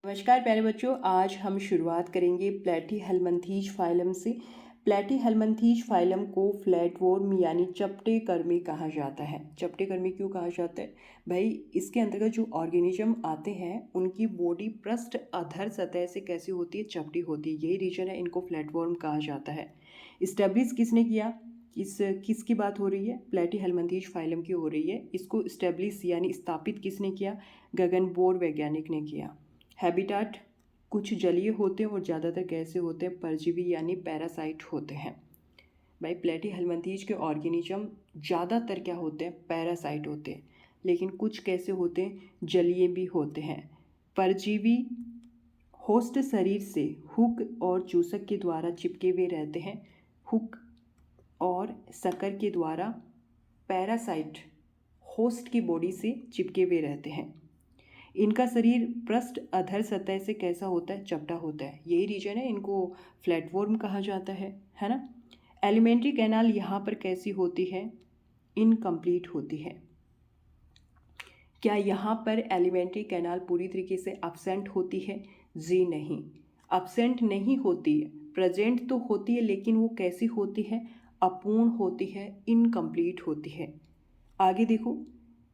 नमस्कार प्यारे बच्चों, आज हम शुरुआत करेंगे प्लेटीहेल्मिन्थीज फाइलम से। प्लेटीहेल्मिन्थीज फाइलम को फ्लैटवर्म यानी चपटे कर्मी कहा जाता है। चपटे कर्मी क्यों कहा जाता है भाई? इसके अंतर्गत जो ऑर्गेनिज्म आते हैं उनकी बॉडी पृष्ठ अधर सतह से कैसी होती है? चपटी होती है। यही रीजन है इनको फ्लैटवर्म कहा जाता है। इस्टेब्लिश किसने किया? किसकी बात हो रही है? प्लेटीहेल्मिन्थीज फाइलम की हो रही है। इसको इस्टेब्लिश यानी स्थापित किसने किया? गगनबोर वैज्ञानिक ने किया। हैबिटाट कुछ जलीय होते हैं और ज़्यादातर कैसे होते हैं? परजीवी यानी पैरासाइट होते हैं। भाई प्लेटीहेल्मिन्थीज के ऑर्गेनिज्म ज़्यादातर क्या होते हैं? पैरासाइट होते हैं, लेकिन कुछ कैसे होते हैं? जलीय भी होते हैं। परजीवी होस्ट शरीर से हुक और चूसक के द्वारा चिपके हुए रहते हैं। हुक और सकर के द्वारा पैरासाइट होस्ट की बॉडी से चिपके हुए रहते हैं। इनका शरीर पृष्ठ अधर सतह से कैसा होता है? चपटा होता है। यही रीजन है इनको फ्लैटवर्म कहा जाता है ना। एलिमेंट्री कैनाल यहाँ पर कैसी होती है? इनकम्प्लीट होती है। क्या यहाँ पर एलिमेंट्री कैनाल पूरी तरीके से अब्सेंट होती है? जी नहीं, अब्सेंट नहीं होती है, प्रेजेंट तो होती है, लेकिन वो कैसी होती है? अपूर्ण होती है, इनकम्प्लीट होती है। आगे देखो,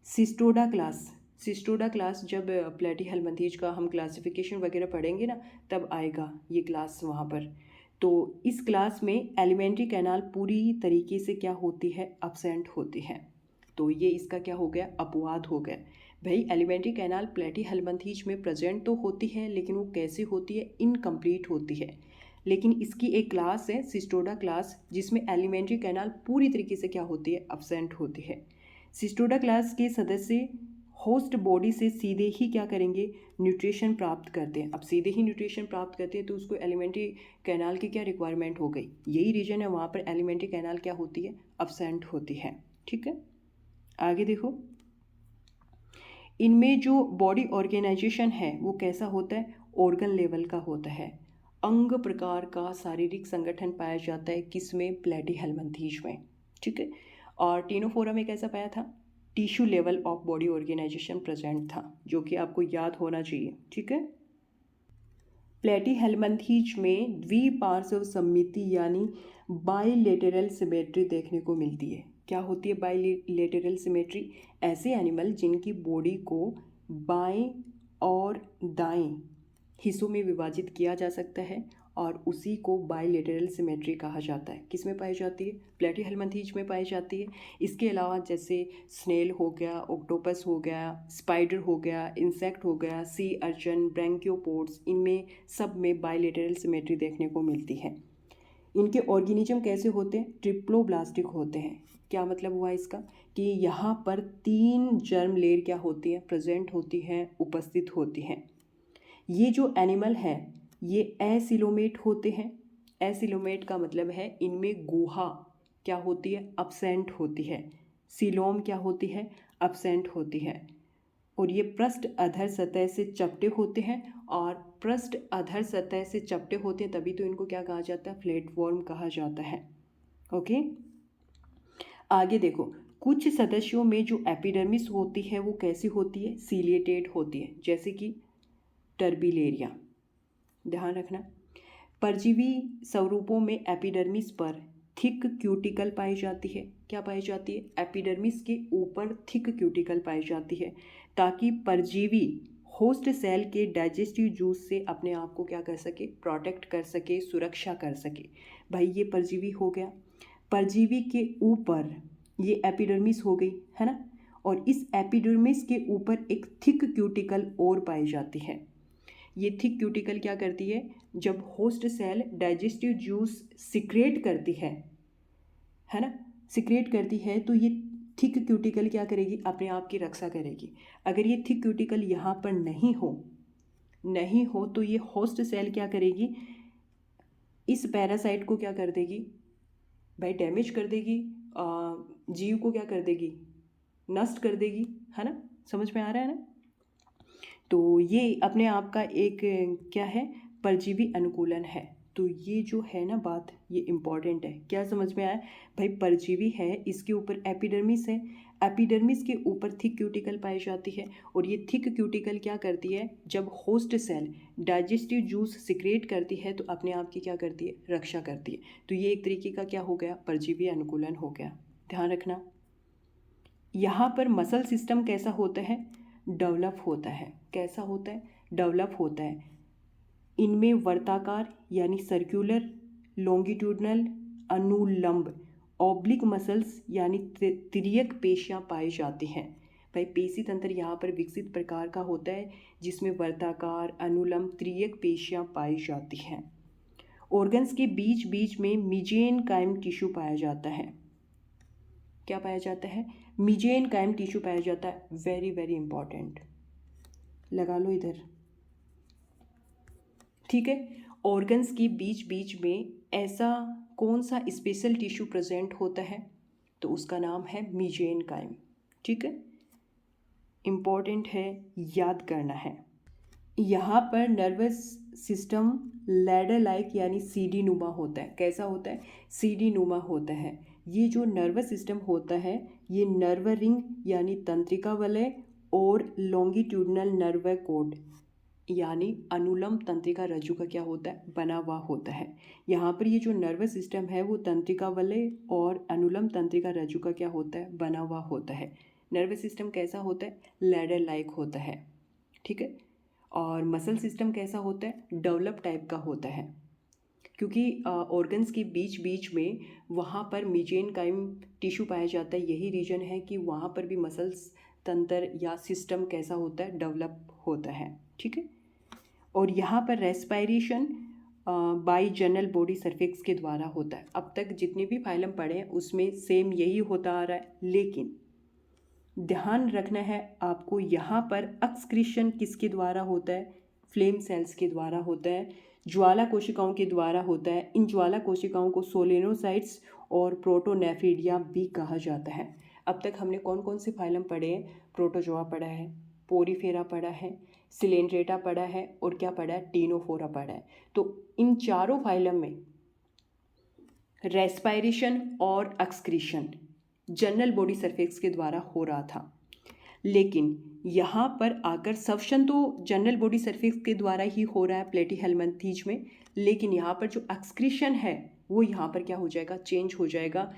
सिस्टोडा क्लास जब प्लेटीहेल्मिन्थीज का हम क्लासिफिकेशन वगैरह पढ़ेंगे ना, तब आएगा ये क्लास वहाँ पर। तो इस क्लास में एलिमेंट्री कैनाल पूरी तरीके से क्या होती है? अब्सेंट होती है। तो ये इसका क्या हो गया? अपवाद हो गया। भाई एलिमेंट्री कैनाल प्लेटीहेल्मिन्थीज में प्रेजेंट तो होती है, लेकिन वो कैसी होती है? इनकम्प्लीट होती है। लेकिन इसकी एक क्लास है सिस्टोडा क्लास, जिसमें एलिमेंट्री कैनाल पूरी तरीके से क्या होती है? अब्सेंट होती है। सिस्टोडा क्लास के सदस्य होस्ट बॉडी से सीधे ही क्या करेंगे? न्यूट्रिशन प्राप्त करते हैं। अब सीधे ही न्यूट्रिशन प्राप्त करते हैं तो उसको एलिमेंट्री कैनाल की क्या रिक्वायरमेंट हो गई? यही रीजन है वहाँ पर एलिमेंट्री कैनाल क्या होती है? अब्सेंट होती है। ठीक है, आगे देखो, इनमें जो बॉडी ऑर्गेनाइजेशन है वो कैसा होता है? ऑर्गन लेवल का होता है। अंग प्रकार का शारीरिक संगठन पाया जाता है किसमें? प्लेटीहेल्मिन्थीज में। ठीक है, और टीनोफोरा में कैसा पाया था? Tissue level of body organisation present था, जो कि आपको याद होना चाहिए। ठीक है, प्लेटीहेल्मिन्थीज में द्विपार्श्व सममिति यानी बाइलेटरल सिमेट्री देखने को मिलती है। क्या होती है बाइलेटरल सिमेट्री? ऐसे एनिमल जिनकी बॉडी को बाएं और दाएं हिस्सों में विभाजित किया जा सकता है, और उसी को बाइलेटरल सिमेट्री कहा जाता है। किस में पाई जाती है? प्लेटीहेल्मिन्थीज में पाई जाती है। इसके अलावा जैसे स्नेल हो गया, ऑक्टोपस हो गया, स्पाइडर हो गया, इंसेक्ट हो गया, सी अर्चन, ब्रैंकियोपोड्स, इनमें सब में बाइलेटरल सिमेट्री देखने को मिलती है। इनके ऑर्गेनिज्म कैसे होते हैं? ट्रिप्लोब्लास्टिक होते हैं। क्या मतलब हुआ इसका? कि यहाँ पर 3 जर्म लेयर क्या होती हैं? प्रेजेंट होती हैं, उपस्थित होती हैं। ये जो एनिमल है ये एसिलोमेट होते हैं। एसिलोमेट का मतलब है इनमें गुहा क्या होती है? अब्सेंट होती है। सिलोम क्या होती है? अब्सेंट होती है। और ये पृष्ठ अधर सतह से चपटे होते हैं, और पृष्ठ अधर सतह से चपटे होते हैं तभी तो इनको क्या कहा जाता है? फ्लैटवर्म कहा जाता है। ओके, आगे देखो, कुछ सदस्यों में जो एपिडर्मिस होती है वो कैसी होती है? सीलिएटेड होती है, जैसे कि टर्बिलेरिया। ध्यान रखना, परजीवी स्वरूपों में एपिडर्मिस पर थिक क्यूटिकल पाई जाती है। क्या पाई जाती है? एपिडर्मिस के ऊपर थिक क्यूटिकल पाई जाती है, ताकि परजीवी होस्ट सेल के डाइजेस्टिव जूस से अपने आप को क्या कर सके? प्रोटेक्ट कर सके, सुरक्षा कर सके। भाई ये परजीवी हो गया। परजीवी के ऊपर ये एपिडर्मिस हो गई, है ना, और इस एपिडर्मिस के ऊपर एक थिक क्यूटिकल और पाई जाती है। ये थिक क्यूटिकल क्या करती है? जब host cell digestive juice secrete करती है ना, सिक्रेट करती है, तो ये थिक क्यूटिकल क्या करेगी? अपने आप की रक्षा करेगी। अगर ये थिक क्यूटिकल यहाँ पर नहीं हो तो ये होस्ट सेल क्या करेगी? इस पैरासाइट को क्या कर देगी भाई? डैमेज कर देगी, जीव को क्या कर देगी? नष्ट कर देगी, है ना। समझ में आ रहा है ना। तो ये अपने आप का एक क्या है? परजीवी अनुकूलन है। तो ये जो है ना बात, ये इम्पॉर्टेंट है। क्या समझ में आया भाई? परजीवी है, इसके ऊपर एपिडर्मिस है। एपिडर्मिस के ऊपर थिक क्यूटिकल पाई जाती है और ये थिक क्यूटिकल क्या करती है, जब host cell digestive juice secrete करती है तो अपने आप की क्या करती है, रक्षा करती है। तो ये एक तरीके का क्या हो गया, परजीवी अनुकूलन हो गया। ध्यान रखना। यहाँ पर मसल सिस्टम कैसा होता है, डेवलप होता है। कैसा होता है, डेवलप होता है। इनमें वर्ताकार यानी सर्कुलर, लॉन्गिट्यूडनल, अनुलंब, ऑब्लिक मसल्स यानी तिर्यक पेशियां पाई जाती हैं। भाई पेशी तंत्र यहाँ पर विकसित प्रकार का होता है जिसमें वर्ताकार, अनुलंब, तिर्यक पेशियां पाई जाती हैं। ऑर्गन्स के बीच बीच में मीजेनकाइम टिश्यू पाया जाता है। क्या पाया जाता है, मीजेनकाइम टिश्यू पाया जाता है। वेरी वेरी इंपॉर्टेंट, लगा लो इधर। ठीक है, ऑर्गन्स के बीच बीच में ऐसा कौन सा स्पेशल टिश्यू प्रेजेंट होता है, तो उसका नाम है मीजेनकाइम। ठीक है, इम्पॉर्टेंट है, याद करना है। यहाँ पर नर्वस सिस्टम लैडर लाइक यानी सीढ़ी नुमा होता है। कैसा होता है, सीढ़ी नुमा होता है। ये जो नर्वस सिस्टम होता है ये नर्व रिंग यानी तंत्रिका वलय और लॉन्गिट्यूडनल नर्व कोड यानी अनुलंब तंत्रिका रज्जु का क्या होता है, बना हुआ होता है। यहाँ पर ये जो नर्वस सिस्टम है वो तंत्रिका वलय और अनुलंब तंत्रिका रज्जु का क्या होता है, बना हुआ होता है। नर्वस सिस्टम कैसा होता है, लैडर लाइक होता है। ठीक है, और मसल सिस्टम कैसा होता है, डेवलप टाइप का होता है, क्योंकि ऑर्गन्स के बीच बीच में वहाँ पर मीजेनकाइम टिश्यू पाया जाता है। यही रीजन है कि वहाँ पर भी मसल्स तंत्र या सिस्टम कैसा होता है, डेवलप होता है। ठीक है, और यहाँ पर respiration by general body surface के द्वारा होता है। अब तक जितने भी फाइलम पढ़े हैं उसमें सेम यही होता आ रहा है, लेकिन ध्यान रखना है आपको, यहाँ पर एक्सक्रीशन किसके द्वारा होता है, फ्लेम सेल्स के द्वारा होता है, ज्वाला कोशिकाओं के द्वारा होता है। इन ज्वाला कोशिकाओं को सोलेनोसाइट्स और प्रोटोनेफ्रिडिया भी कहा जाता है। अब तक हमने कौन कौन से फाइलम पढ़े हैं, प्रोटोजोआ पढ़ा है, पोरीफेरा पढ़ा है, सिलेंड्रेटा पढ़ा है और क्या पढ़ा है, टीनोफोरा पढ़ा है। तो इन चारों फाइलम में रेस्पायरेशन और एक्सक्रीशन जनरल बॉडी सरफेक्स के द्वारा हो रहा था, लेकिन यहाँ पर आकर सवशन तो जनरल बॉडी सरफेक्स के द्वारा ही हो रहा है प्लेटीहेल्मिन्थेज में, लेकिन यहाँ पर जो एक्सक्रीशन है वो यहाँ पर क्या हो जाएगा, चेंज हो जाएगा,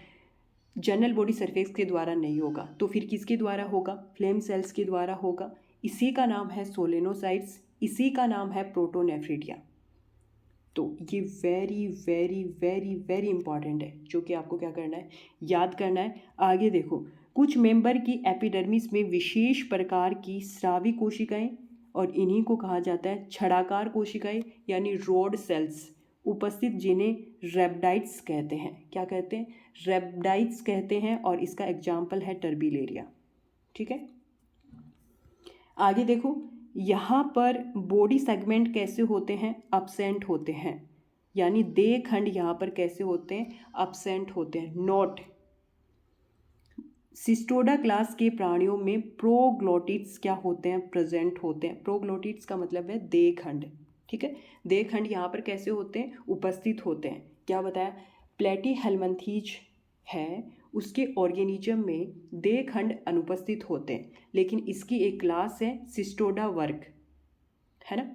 जनरल बॉडी सरफेक्स के द्वारा नहीं होगा। तो फिर किसके द्वारा होगा, फ्लेम सेल्स के द्वारा होगा। इसी का नाम है सोलेनोसाइट्स, इसी का नाम है प्रोटोनेफ्रिडिया। तो ये very very very very important है, जो कि आपको क्या करना है, याद करना है। आगे देखो, कुछ मेंबर की एपिडर्मिस में विशेष प्रकार की स्रावी कोशिकाएं और इन्हीं को कहा जाता है छड़ाकार कोशिकाएं यानी रोड सेल्स उपस्थित, जिन्हें रेब्डाइट्स कहते हैं। क्या कहते हैं, रेब्डाइट्स कहते हैं, और इसका एग्जाम्पल है टर्बिलेरिया। ठीक है, आगे देखो, यहाँ पर बॉडी सेगमेंट कैसे होते हैं, अब्सेंट होते हैं, यानी देह खंड यहाँ पर कैसे होते हैं, अब्सेंट होते हैं, नोट। सिस्टोडा क्लास के प्राणियों में प्रोग्लोटिड्स क्या होते हैं, प्रेजेंट होते हैं। प्रोग्लोटिड्स का मतलब है देह खंड। ठीक है, देह खंड यहाँ पर कैसे होते हैं, उपस्थित होते हैं। क्या बताया, प्लेटीहेल्मिन्थेज है, उसके ऑर्गेनिज्म में देह खंड अनुपस्थित होते हैं, लेकिन इसकी एक क्लास है सिस्टोडा वर्ग, है ना।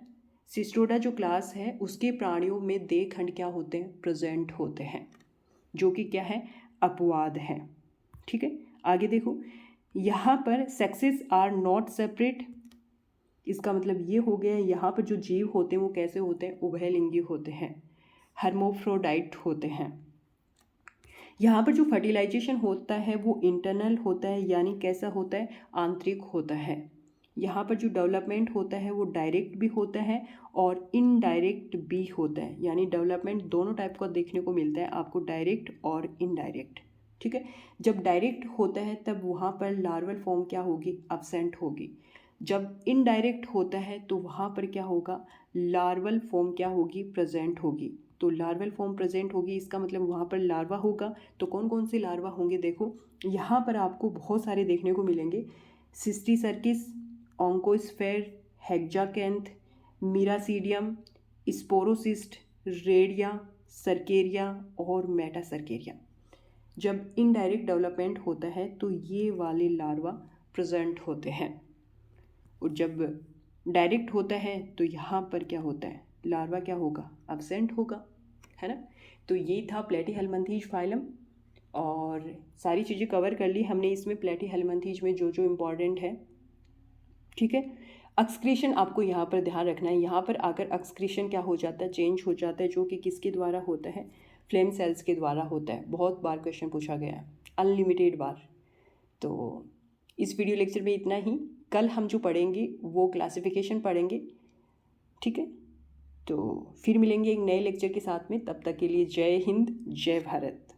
सिस्टोडा जो क्लास है उसके प्राणियों में देह खंड क्या होते हैं, प्रेजेंट होते हैं, जो कि क्या है, अपवाद है। ठीक है, आगे देखो, यहाँ पर सेक्सेस आर नॉट सेपरेट, इसका मतलब ये हो गया, यहाँ पर जो जीव होते हैं वो कैसे होते हैं, उभयलिंगी होते हैं, हर्मोफ्रोडाइट होते हैं। यहाँ पर जो फर्टिलाइजेशन होता है वो इंटरनल होता है, यानी कैसा होता है, आंतरिक होता है। यहाँ पर जो डेवलपमेंट होता है वो डायरेक्ट भी होता है और इनडायरेक्ट भी होता है, यानी डेवलपमेंट दोनों टाइप का देखने को मिलता है आपको, डायरेक्ट और इनडायरेक्ट। ठीक है, जब डायरेक्ट होता है तब वहाँ पर लार्वल फॉर्म क्या होगी, अब्सेंट होगी। जब इनडायरेक्ट होता है तो वहाँ पर क्या होगा, लार्वल फॉर्म क्या होगी, प्रेजेंट होगी। तो लार्वल फॉर्म प्रेजेंट होगी, इसका मतलब वहाँ पर लार्वा होगा। तो कौन कौन से लार्वा होंगे, देखो यहाँ पर आपको बहुत सारे देखने को मिलेंगे, सिस्टीसर्किस, ऑन्कोस्फेर, हेक्साकैंथ, मीरासीडियम, स्पोरोसिस्ट, रेडिया, सर्केरिया और मेटासर्केरिया। जब इनडायरेक्ट डेवलपमेंट होता है तो ये वाले लार्वा प्रेजेंट होते हैं, और जब डायरेक्ट होता है तो यहाँ पर क्या होता है, लार्वा क्या होगा, एब्सेंट होगा, है ना। तो ये था प्लेटीहेल्मिन्थीज फाइलम, और सारी चीज़ें कवर कर ली हमने इसमें प्लेटीहेल्मिन्थीज में जो जो इम्पॉर्टेंट है, ठीक है। एक्सक्रीशन आपको यहाँ पर ध्यान रखना है, यहाँ पर आकर एक्सक्रीशन क्या हो जाता है, चेंज हो जाता है, जो कि किसके द्वारा होता है, फ्लेम सेल्स के द्वारा होता है। बहुत बार क्वेश्चन पूछा गया है, अनलिमिटेड बार। तो इस वीडियो लेक्चर में इतना ही। कल हम जो पढ़ेंगे वो क्लासिफिकेशन पढ़ेंगे, ठीक है। तो फिर मिलेंगे एक नए लेक्चर के साथ में, तब तक के लिए जय हिंद, जय भारत।